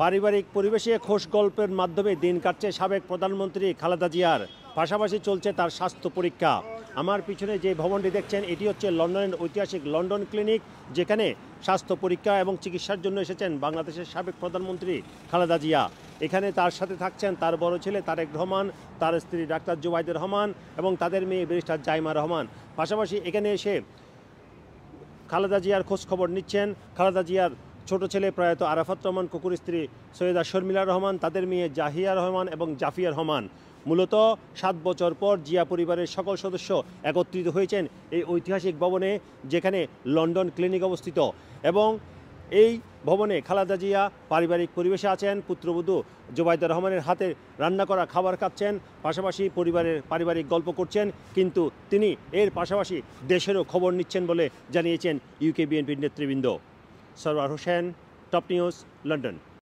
পারিবারিক পরিবেশে খোশ গল্পের মাধ্যমে দিন কাটছে সাবেক প্রধানমন্ত্রী খালেদা জিয়ার। পাশাপাশি চলছে তার স্বাস্থ্য পরীক্ষা। আমার পিছনে যে ভবনটি দেখছেন এটি হচ্ছে লন্ডনের ঐতিহাসিক লন্ডন ক্লিনিক, যেখানে স্বাস্থ্য পরীক্ষা এবং চিকিৎসার জন্য এসেছেন বাংলাদেশের সাবেক প্রধানমন্ত্রী খালেদা জিয়া। এখানে তার সাথে থাকছেন তার বড় ছেলে তারেক রহমান, তার স্ত্রী ডাক্তার জুবাইদুর রহমান এবং তাদের মেয়ে ব্যারিস্টার জাইমা রহমান। পাশাপাশি এখানে এসে খালেদা জিয়ার খোঁজ খবর নিচ্ছেন খালেদা জিয়ার ছোট ছেলে প্রয়াত আরাফাত রহমান, কুকুর স্ত্রী সৈয়দা শর্মিলা রহমান, তাদের মেয়ে জাহিয়া রহমান এবং জাফিয়া রহমান। মূলত 7 বছর পর জিয়া পরিবারের সকল সদস্য একত্রিত হয়েছেন এই ঐতিহাসিক ভবনে, যেখানে লন্ডন ক্লিনিক অবস্থিত। এবং এই ভবনে খালেদা জিয়া পারিবারিক পরিবেশে আছেন, পুত্রবধূ জুবাইদুর রহমানের হাতে রান্না করা খাবার খাচ্ছেন, পাশাপাশি পরিবারের পারিবারিক গল্প করছেন। কিন্তু তিনি এর পাশাপাশি দেশেরও খবর নিচ্ছেন বলে জানিয়েছেন ইউকে বিএনপির নেতৃবৃন্দ। Sarwar Hossain, top news, London.